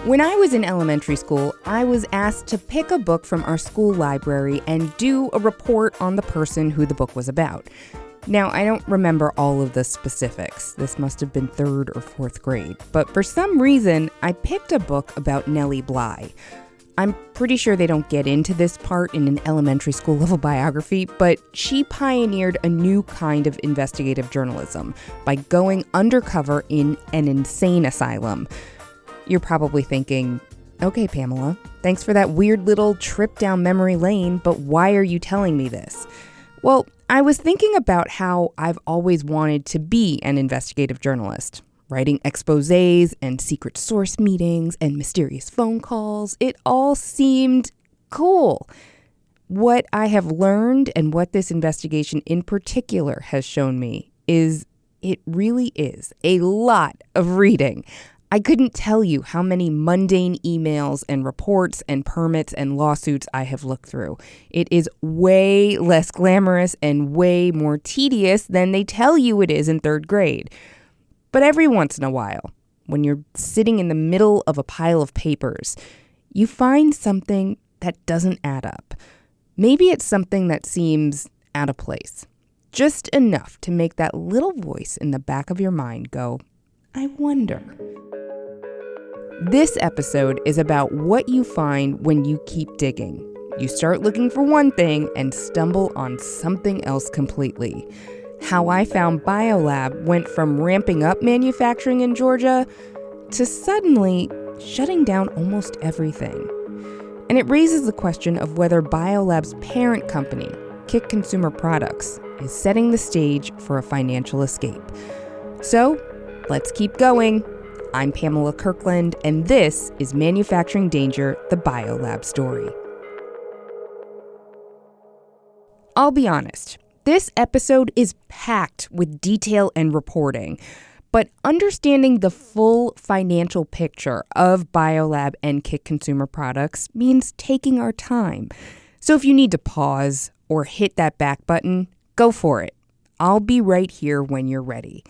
When I was in elementary school, I was asked to pick a book from our school library and do a report on the person who the book was about. Now, I don't remember all of the specifics. This must have been 3rd or 4th grade. But for some reason, I picked a book about Nellie Bly. I'm pretty sure they don't get into this part in an elementary school level biography, but she pioneered a new kind of investigative journalism by going undercover in an insane asylum. You're probably thinking, okay, Pamela, thanks for that weird little trip down memory lane, but why are you telling me this? Well, I was thinking about how I've always wanted to be an investigative journalist. Writing exposés and secret source meetings and mysterious phone calls, it all seemed cool. What I have learned and what this investigation in particular has shown me is it really is a lot of reading. I couldn't tell you how many mundane emails and reports and permits and lawsuits I have looked through. It is way less glamorous and way more tedious than they tell you it is in 3rd grade. But every once in a while, when you're sitting in the middle of a pile of papers, you find something that doesn't add up. Maybe it's something that seems out of place. Just enough to make that little voice in the back of your mind go, I wonder. This episode is about what you find when you keep digging. You start looking for one thing and stumble on something else completely. How I found BioLab went from ramping up manufacturing in Georgia to suddenly shutting down almost everything. And it raises the question of whether BioLab's parent company, KIK Consumer Products, is setting the stage for a financial escape. So, let's keep going. I'm Pamela Kirkland, and this is Manufacturing Danger, the BioLab story. I'll be honest. This episode is packed with detail and reporting, but understanding the full financial picture of BioLab and KIK Consumer Products means taking our time. So if you need to pause or hit that back button, go for it. I'll be right here when you're ready.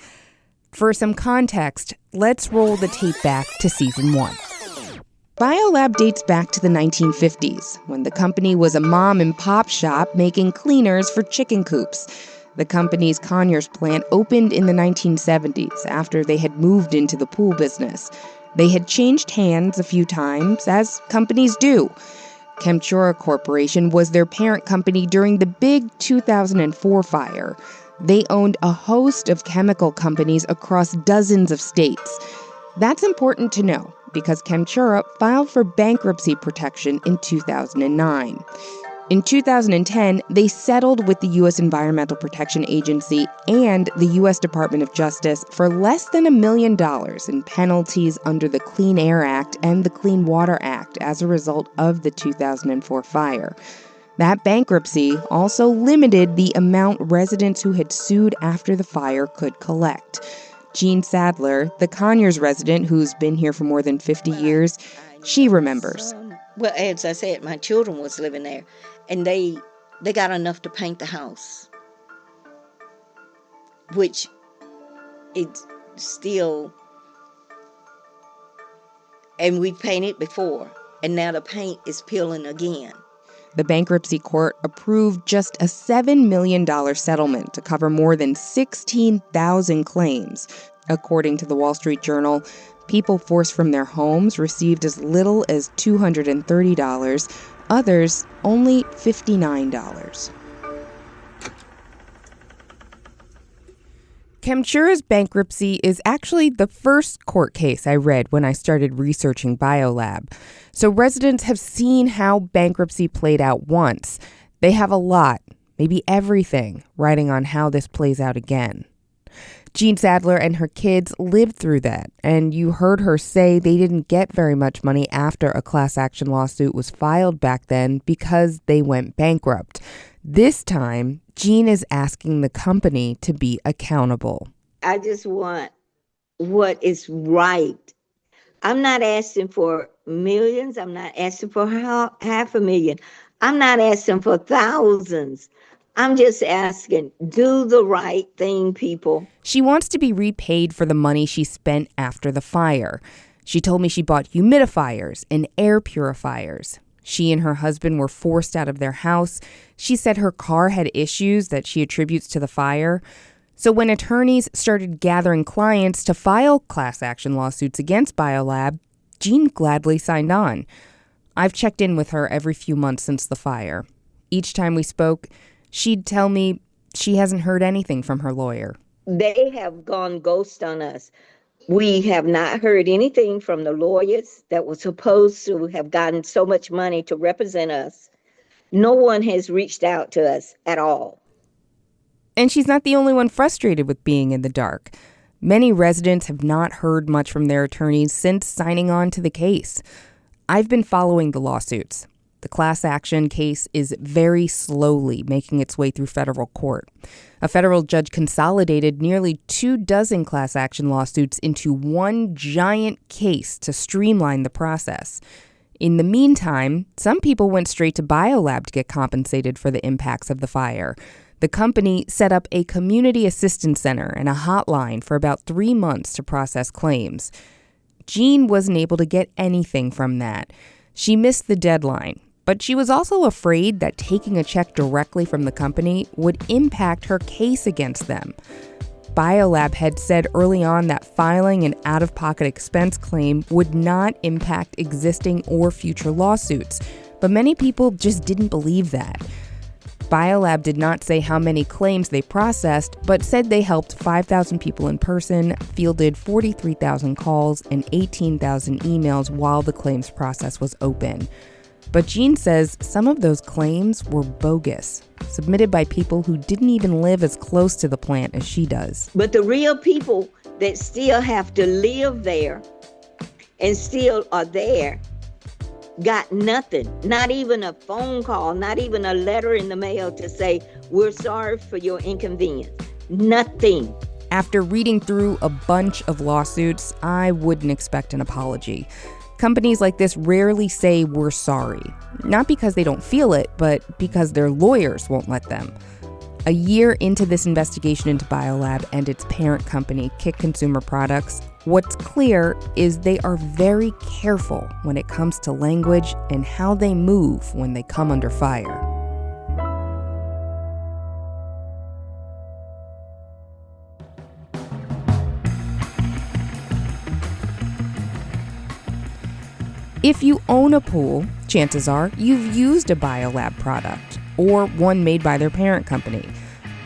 For some context, let's roll the tape back to season 1. BioLab dates back to the 1950s, when the company was a mom-and-pop shop making cleaners for chicken coops. The company's Conyers plant opened in the 1970s after they had moved into the pool business. They had changed hands a few times, as companies do. Chemtura Corporation was their parent company during the big 2004 fire. They owned a host of chemical companies across dozens of states. That's important to know, because Chemtura filed for bankruptcy protection in 2009. In 2010, they settled with the U.S. Environmental Protection Agency and the U.S. Department of Justice for less than $1 million in penalties under the Clean Air Act and the Clean Water Act as a result of the 2004 fire. That bankruptcy also limited the amount residents who had sued after the fire could collect. Jean Sadler, the Conyers resident who's been here for more than 50 years, she remembers. Well, as I said, my children was living there, and they got enough to paint the house, which it's still, and we painted before, and now the paint is peeling again. The bankruptcy court approved just a $7 million settlement to cover more than 16,000 claims. According to the Wall Street Journal, people forced from their homes received as little as $230, others only $59. Chemtura's bankruptcy is actually the first court case I read when I started researching BioLab. So residents have seen how bankruptcy played out once. They have a lot, maybe everything, writing on how this plays out again. Jean Sadler and her kids lived through that, and you heard her say they didn't get very much money after a class action lawsuit was filed back then because they went bankrupt. This time, Jean is asking the company to be accountable. I just want what is right. I'm not asking for millions. I'm not asking for $500,000. I'm not asking for thousands. I'm just asking, do the right thing, people. She wants to be repaid for the money she spent after the fire. She told me she bought humidifiers and air purifiers. She and her husband were forced out of their house. She said her car had issues that she attributes to the fire. So when attorneys started gathering clients to file class action lawsuits against BioLab, Jean gladly signed on. I've checked in with her every few months since the fire. Each time we spoke, she'd tell me she hasn't heard anything from her lawyer. They have gone ghost on us. We have not heard anything from the lawyers that were supposed to have gotten so much money to represent us. No one has reached out to us at all. And she's not the only one frustrated with being in the dark. Many residents have not heard much from their attorneys since signing on to the case. I've been following the lawsuits. The class action case is very slowly making its way through federal court. A federal judge consolidated nearly 24 class action lawsuits into one giant case to streamline the process. In the meantime, some people went straight to BioLab to get compensated for the impacts of the fire. The company set up a community assistance center and a hotline for about 3 months to process claims. Jean wasn't able to get anything from that. She missed the deadline, but she was also afraid that taking a check directly from the company would impact her case against them. BioLab had said early on that filing an out-of-pocket expense claim would not impact existing or future lawsuits, but many people just didn't believe that. BioLab did not say how many claims they processed, but said they helped 5,000 people in person, fielded 43,000 calls, and 18,000 emails while the claims process was open. But Jean says some of those claims were bogus, submitted by people who didn't even live as close to the plant as she does. But the real people that still have to live there and still are there got nothing, not even a phone call, not even a letter in the mail to say, we're sorry for your inconvenience. Nothing. After reading through a bunch of lawsuits, I wouldn't expect an apology. Companies like this rarely say we're sorry, not because they don't feel it, but because their lawyers won't let them. A year into this investigation into BioLab and its parent company, KIK Consumer Products, what's clear is they are very careful when it comes to language and how they move when they come under fire. If you own a pool, chances are you've used a BioLab product or one made by their parent company.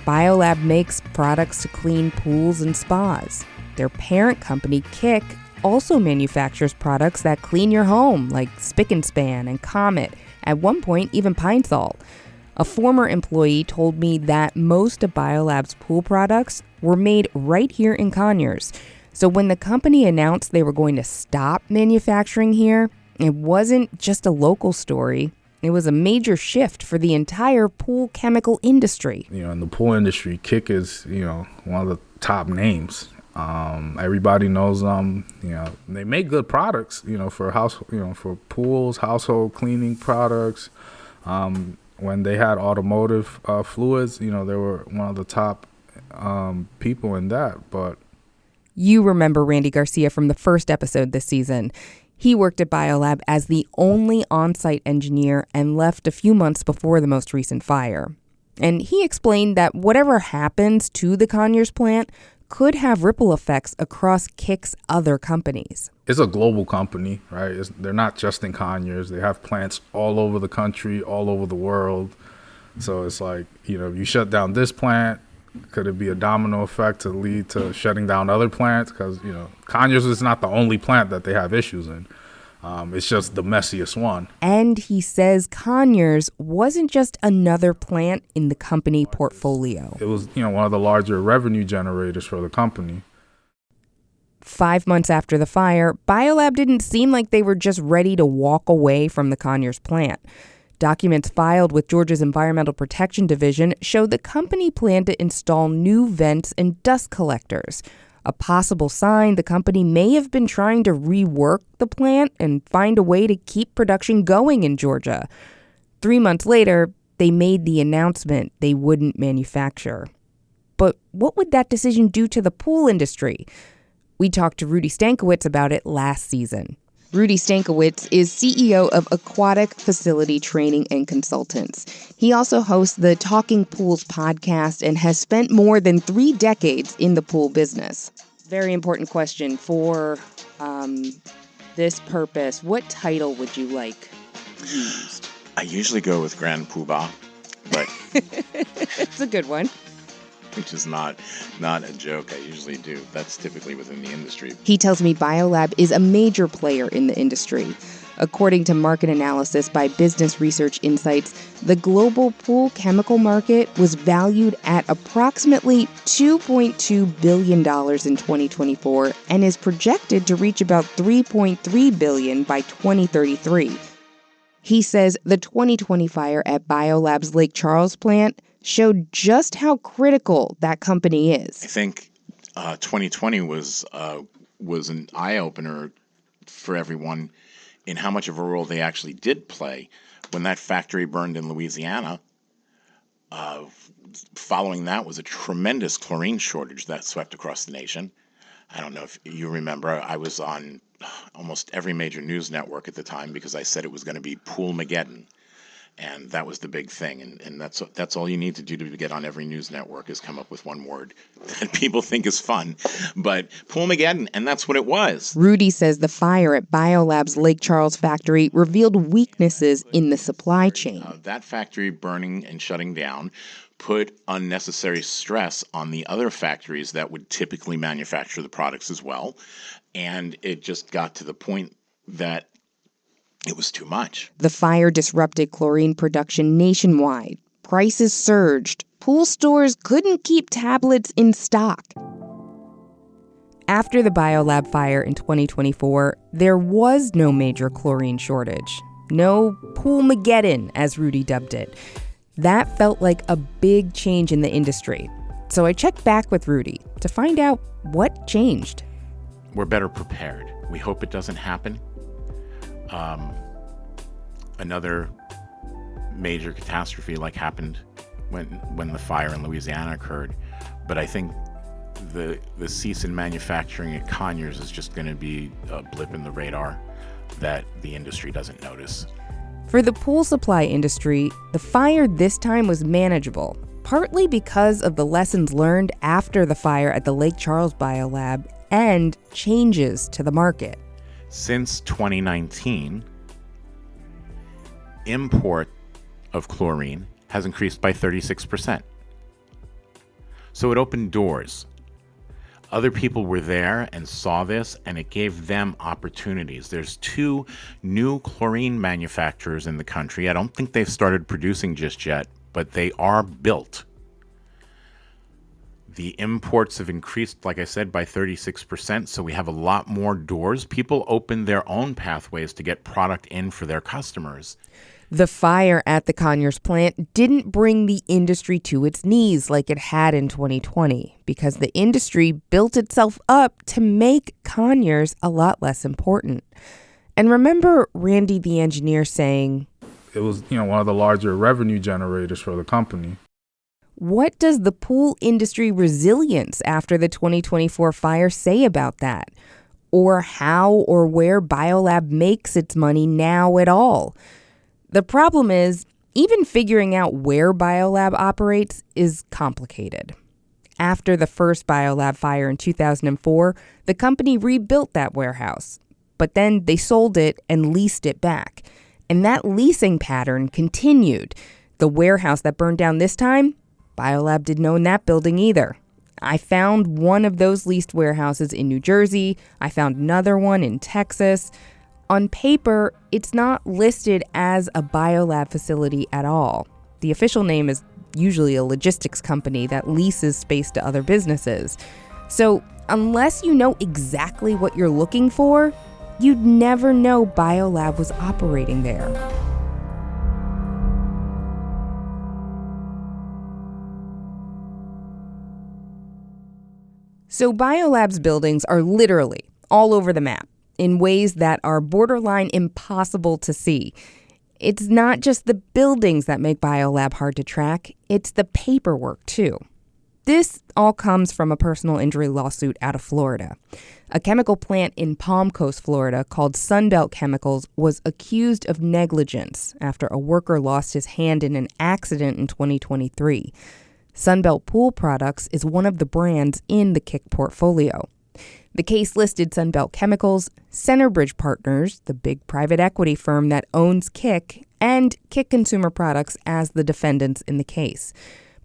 BioLab makes products to clean pools and spas. Their parent company, KIK, also manufactures products that clean your home, like Spick and Span and Comet, at one point even Pine Sol. A former employee told me that most of BioLab's pool products were made right here in Conyers. So when the company announced they were going to stop manufacturing here, it wasn't just a local story. It was a major shift for the entire pool chemical industry. In the pool industry, KIK is, one of the top names. Everybody knows them. They make good products, for for pools, household cleaning products. When they had automotive fluids, they were one of the top people in that. But you remember Randy Garcia from the first episode this season. He worked at BioLab as the only on-site engineer and left a few months before the most recent fire. And he explained that whatever happens to the Conyers plant could have ripple effects across KIK's other companies. It's a global company, right? They're not just in Conyers. They have plants all over the country, all over the world. So it's like, if you shut down this plant, could it be a domino effect to lead to shutting down other plants? Because, Conyers is not the only plant that they have issues in. It's just the messiest one. And he says Conyers wasn't just another plant in the company portfolio. It was, one of the larger revenue generators for the company. 5 months after the fire, BioLab didn't seem like they were just ready to walk away from the Conyers plant. Documents filed with Georgia's Environmental Protection Division show the company planned to install new vents and dust collectors, a possible sign the company may have been trying to rework the plant and find a way to keep production going in Georgia. 3 months later, they made the announcement they wouldn't manufacture. But what would that decision do to the pool industry? We talked to Rudy Stankiewicz about it last season. Rudy Stankiewicz is CEO of Aquatic Facility Training and Consultants. He also hosts the Talking Pools podcast and has spent more than 3 decades in the pool business. Very important question for this purpose. What title would you like used? I usually go with Grand Poobah, but It's a good one. which is not a joke. I usually do. That's typically within the industry. He tells me BioLab is a major player in the industry. According to market analysis by Business Research Insights, the global pool chemical market was valued at approximately $2.2 billion in 2024 and is projected to reach about $3.3 billion by 2033. He says the 2020 fire at BioLab's Lake Charles plant showed just how critical that company is. I think 2020 was an eye-opener for everyone in how much of a role they actually did play when that factory burned in Louisiana. Following that was a tremendous chlorine shortage that swept across the nation. I don't know if you remember, I was on almost every major news network at the time because I said it was going to be Poolmageddon. And that was the big thing. And that's all you need to do to get on every news network is come up with one word that people think is fun. But Poolmageddon, and that's what it was. Rudy says the fire at BioLab's Lake Charles factory revealed weaknesses in the supply chain. That factory burning and shutting down put unnecessary stress on the other factories that would typically manufacture the products as well. And it just got to the point that it was too much. The fire disrupted chlorine production nationwide. Prices surged. Pool stores couldn't keep tablets in stock. After the BioLab fire in 2024, there was no major chlorine shortage. No Poolmageddon, as Rudy dubbed it. That felt like a big change in the industry. So I checked back with Rudy to find out what changed. We're better prepared. We hope it doesn't happen. Another major catastrophe like happened when the fire in Louisiana occurred. But I think the cease in manufacturing at Conyers is just going to be a blip in the radar that the industry doesn't notice. For the pool supply industry, the fire this time was manageable, partly because of the lessons learned after the fire at the Lake Charles BioLab and changes to the market. Since 2019, import of chlorine has increased by 36%. So it opened doors. Other people were there and saw this, and it gave them opportunities. There's 2 new chlorine manufacturers in the country. I don't think they've started producing just yet, but they are built. The imports have increased, like I said, by 36%, so we have a lot more doors. People opened their own pathways to get product in for their customers. The fire at the Conyers plant didn't bring the industry to its knees like it had in 2020 because the industry built itself up to make Conyers a lot less important. And remember Randy the engineer saying, It was, one of the larger revenue generators for the company. What does the pool industry resilience after the 2024 fire say about that? Or how or where BioLab makes its money now at all? The problem is, even figuring out where BioLab operates is complicated. After the first BioLab fire in 2004, the company rebuilt that warehouse, but then they sold it and leased it back. And that leasing pattern continued. The warehouse that burned down this time, BioLab didn't own that building either. I found one of those leased warehouses in New Jersey. I found another one in Texas. On paper, it's not listed as a BioLab facility at all. The official name is usually a logistics company that leases space to other businesses. So unless you know exactly what you're looking for, you'd never know BioLab was operating there. So BioLab's buildings are literally all over the map in ways that are borderline impossible to see. It's not just the buildings that make BioLab hard to track, it's the paperwork too. This all comes from a personal injury lawsuit out of Florida. A chemical plant in Palm Coast, Florida, called Sunbelt Chemicals, was accused of negligence after a worker lost his hand in an accident in 2023. Sunbelt Pool Products is one of the brands in the KIK portfolio. The case listed Sunbelt Chemicals, Centerbridge Partners, the big private equity firm that owns KIK, and KIK Consumer Products as the defendants in the case.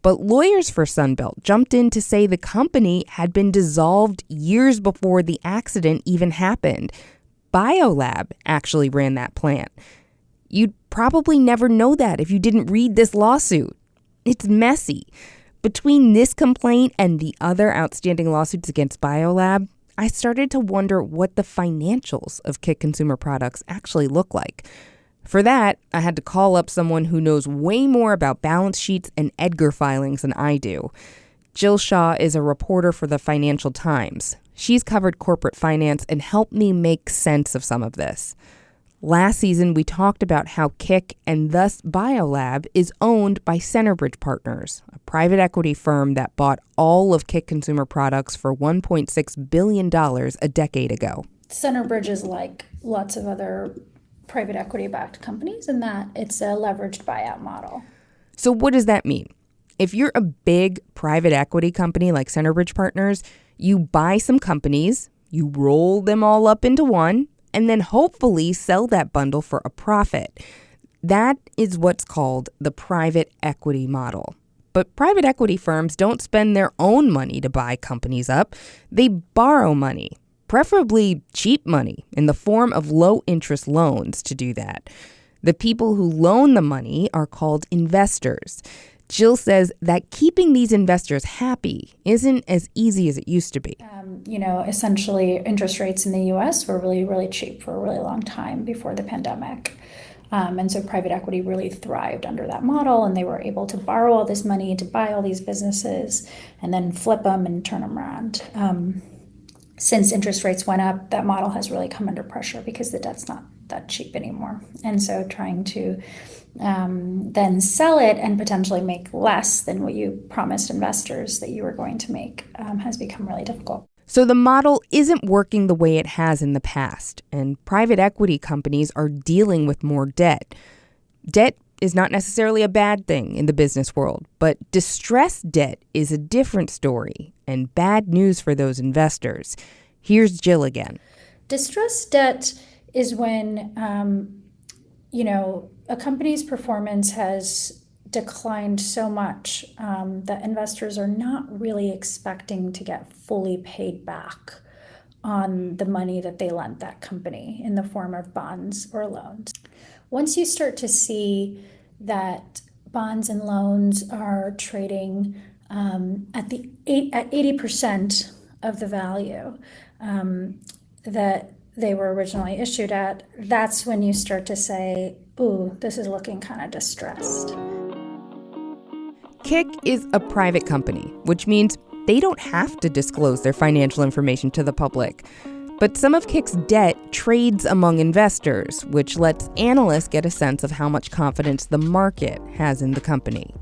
But lawyers for Sunbelt jumped in to say the company had been dissolved years before the accident even happened. BioLab actually ran that plant. You'd probably never know that if you didn't read this lawsuit. It's messy. Between this complaint and the other outstanding lawsuits against BioLab, I started to wonder what the financials of KIK Consumer Products actually look like. For that, I had to call up someone who knows way more about balance sheets and Edgar filings than I do. Jill Shaw is a reporter for the Financial Times. She's covered corporate finance and helped me make sense of some of this. Last season, we talked about how KIK and thus BioLab is owned by Centerbridge Partners, a private equity firm that bought all of KIK Consumer Products for $1.6 billion a decade ago. Centerbridge is like lots of other private equity-backed companies in that it's a leveraged buyout model. So what does that mean? If you're a big private equity company like Centerbridge Partners, you buy some companies, you roll them all up into one, and then hopefully sell that bundle for a profit. That is what's called the private equity model. But private equity firms don't spend their own money to buy companies up. They borrow money, preferably cheap money, in the form of low-interest loans to do that. The people who loan the money are called investors. Jill says that keeping these investors happy isn't as easy as it used to be. Essentially, interest rates in the U.S. were really, really cheap for a really long time before the pandemic. And so private equity really thrived under that model, and they were able to borrow all this money to buy all these businesses and then flip them and turn them around. Since interest rates went up, that model has really come under pressure because the debt's not that cheap anymore. And so trying to then sell it and potentially make less than what you promised investors that you were going to make has become really difficult. So the model isn't working the way it has in the past, and private equity companies are dealing with more debt. Debt is not necessarily a bad thing in the business world, but distressed debt is a different story and bad news for those investors. Here's Jill again. Distressed debt is when, a company's performance has declined so much that investors are not really expecting to get fully paid back on the money that they lent that company in the form of bonds or loans. Once you start to see that bonds and loans are trading at 80% of the value that they were originally issued at, that's when you start to say, ooh, this is looking kind of distressed. KIK is a private company, which means they don't have to disclose their financial information to the public. But some of KIK's debt trades among investors, which lets analysts get a sense of how much confidence the market has in the company.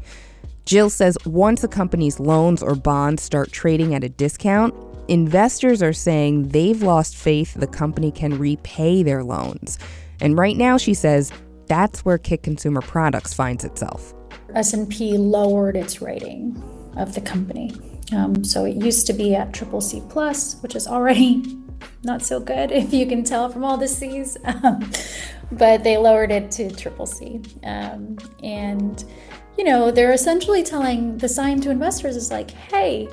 Jill says once a company's loans or bonds start trading at a discount, investors are saying they've lost faith the company can repay their loans. And right now, she says, that's where KIK Consumer Products finds itself. S&P lowered its rating of the company. So it used to be at CCC+, which is already not so good, if you can tell from all the C's. But they lowered it to CCC. And, they're essentially telling the sign to investors is like, hey,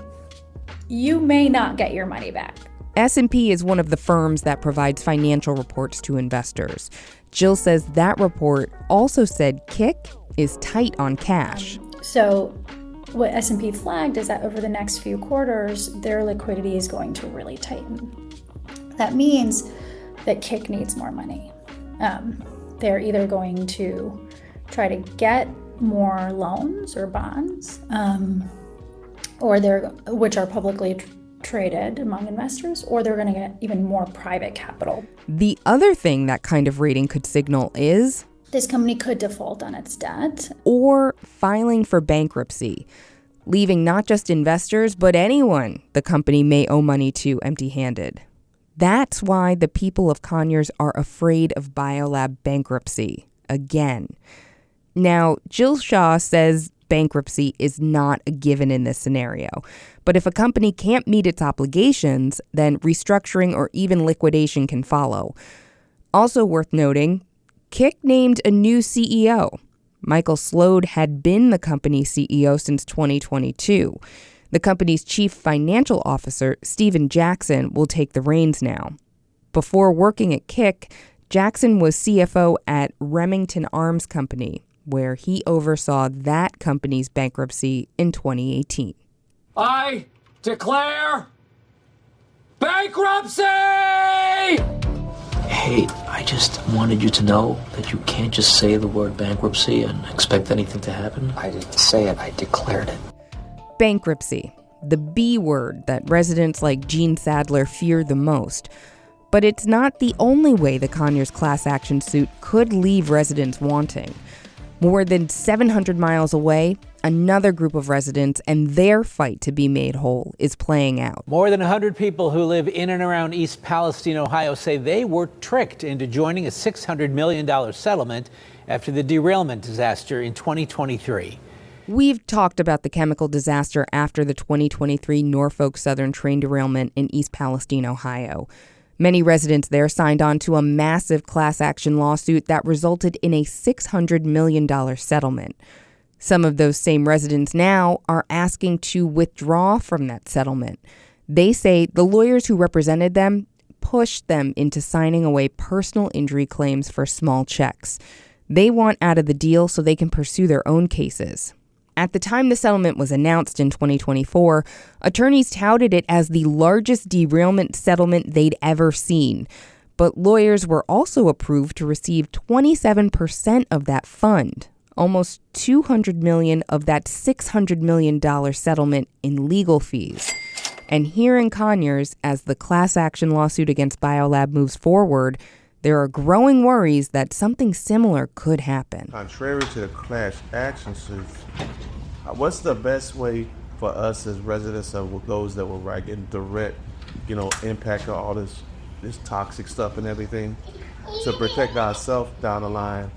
you may not get your money back. S&P is one of the firms that provides financial reports to investors. Jill says that report also said KIK is tight on cash. So what S&P flagged is that over the next few quarters, their liquidity is going to really tighten. That means that KIK needs more money. They're either going to try to get more loans or bonds, which are publicly traded among investors, or they're going to get even more private capital. The other thing that kind of rating could signal is this company could default on its debt. Or filing for bankruptcy. leaving not just investors, but anyone the company may owe money to empty-handed. That's why the people of Conyers are afraid of BioLab bankruptcy again. Now, Jill Shaw says bankruptcy is not a given in this scenario. But if a company can't meet its obligations, then restructuring or even liquidation can follow. Also worth noting, KIK named a new CEO. Michael Slode had been the company's CEO since 2022. The company's chief financial officer, Steven Jackson, will take the reins now. Before working at KIK, Jackson was CFO at Remington Arms Company, where he oversaw that company's bankruptcy in 2018. I declare bankruptcy! Hey, I just wanted you to know that you can't just say the word bankruptcy and expect anything to happen. I didn't say it, I declared it. Bankruptcy, the B word that residents like Gene Sadler fear the most. But it's not the only way the Conyers class action suit could leave residents wanting. More than 700 miles away, another group of residents and their fight to be made whole is playing out. More than 100 people who live in and around East Palestine, Ohio, say they were tricked into joining a $600 million settlement after the derailment disaster in 2023. We've talked about the chemical disaster after the 2023 Norfolk Southern train derailment in East Palestine, Ohio. Many residents there signed on to a massive class action lawsuit that resulted in a $600 million settlement. Some of those same residents now are asking to withdraw from that settlement. They say the lawyers who represented them pushed them into signing away personal injury claims for small checks. They want out of the deal so they can pursue their own cases. At the time the settlement was announced in 2024, attorneys touted it as the largest derailment settlement they'd ever seen. But lawyers were also approved to receive 27% of that fund, almost $200 million of that $600 million settlement in legal fees. And here in Conyers, as the class action lawsuit against BioLab moves forward, there are growing worries that something similar could happen. Contrary to the class action suits, what's the best way for us as residents of those that were getting direct, impact of all this toxic stuff and everything, to protect ourselves down the line?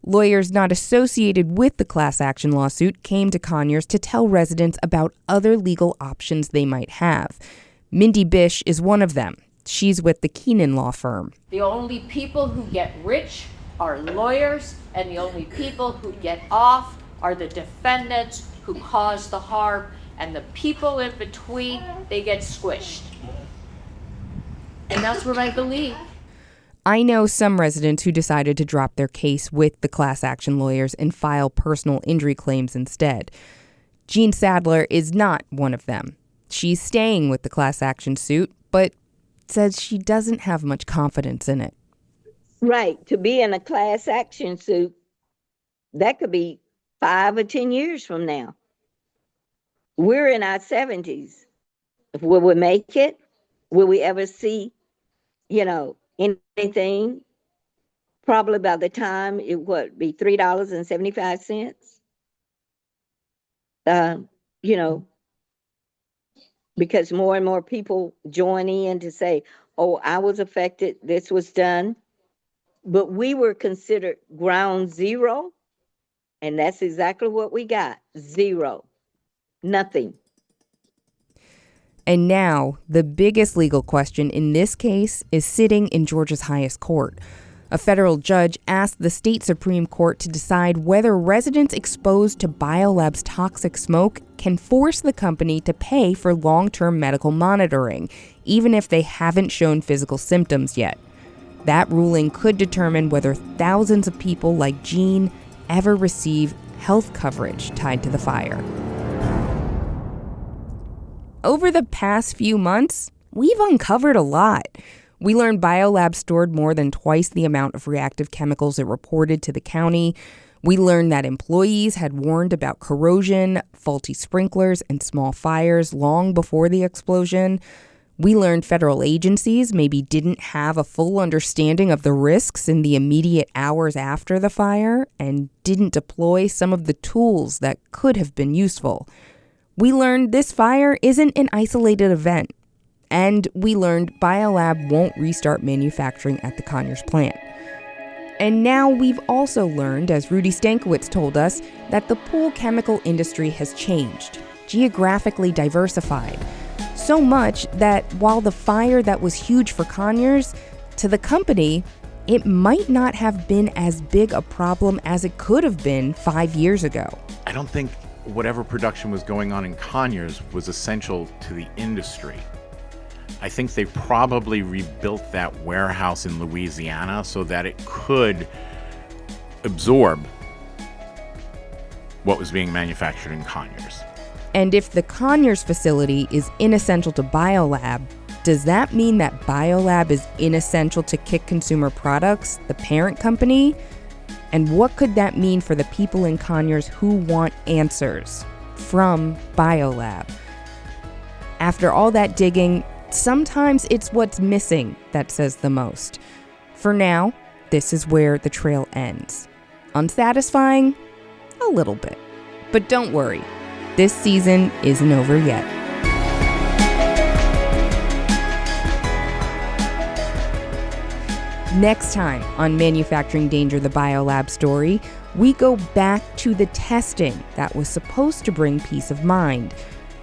Lawyers not associated with the class action lawsuit came to Conyers to tell residents about other legal options they might have. Mindy Bish is one of them. She's with the Keenan law firm. The only people who get rich are lawyers, and the only people who get off are the defendants who cause the harm, and the people in between, they get squished. And that's what I believe. I know some residents who decided to drop their case with the class action lawyers and file personal injury claims instead. Jean Sadler is not one of them. She's staying with the class action suit, but says she doesn't have much confidence in it. Right. To be in a class action suit, that could be 5 or 10 years from now. We're in our 70s. Will we make it? Will we ever see, anything? Probably by the time it would be $3.75. Because more and more people join in to say, oh, I was affected, this was done. But we were considered ground zero, and that's exactly what we got. Zero. Nothing. And now, the biggest legal question in this case is sitting in Georgia's highest court. A federal judge asked the state Supreme Court to decide whether residents exposed to BioLab's toxic smoke can force the company to pay for long-term medical monitoring, even if they haven't shown physical symptoms yet. That ruling could determine whether thousands of people like Jean ever receive health coverage tied to the fire. Over the past few months, we've uncovered a lot. We learned BioLab stored more than twice the amount of reactive chemicals it reported to the county. We learned that employees had warned about corrosion, faulty sprinklers, and small fires long before the explosion. We learned federal agencies maybe didn't have a full understanding of the risks in the immediate hours after the fire and didn't deploy some of the tools that could have been useful. We learned this fire isn't an isolated event. And we learned BioLab won't restart manufacturing at the Conyers plant. And now we've also learned, as Rudy Stankiewicz told us, that the pool chemical industry has changed, geographically diversified. So much that while the fire that was huge for Conyers, to the company, it might not have been as big a problem as it could have been 5 years ago. I don't think whatever production was going on in Conyers was essential to the industry. I think they probably rebuilt that warehouse in Louisiana so that it could absorb what was being manufactured in Conyers. And if the Conyers facility is inessential to BioLab, does that mean that BioLab is inessential to KIK Consumer Products, the parent company? And what could that mean for the people in Conyers who want answers from BioLab? After all that digging, sometimes it's what's missing that says the most. For now, this is where the trail ends. Unsatisfying? A little bit. But don't worry, this season isn't over yet. Next time on Manufacturing Danger, the BioLab story, we go back to the testing that was supposed to bring peace of mind.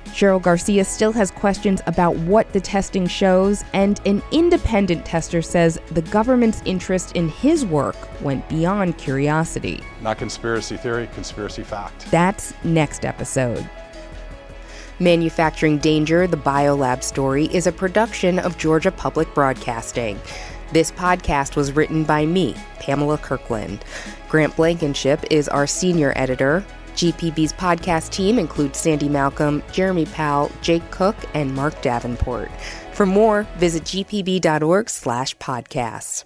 Cheryl Garcia still has questions about what the testing shows, and an independent tester says the government's interest in his work went beyond curiosity. Not conspiracy theory, conspiracy fact. That's next episode. Manufacturing Danger, the BioLab story, is a production of Georgia Public Broadcasting. This podcast was written by me, Pamela Kirkland. Grant Blankenship is our senior editor. GPB's podcast team includes Sandy Malcolm, Jeremy Powell, Jake Cook, and Mark Davenport. For more, visit gpb.org/podcasts.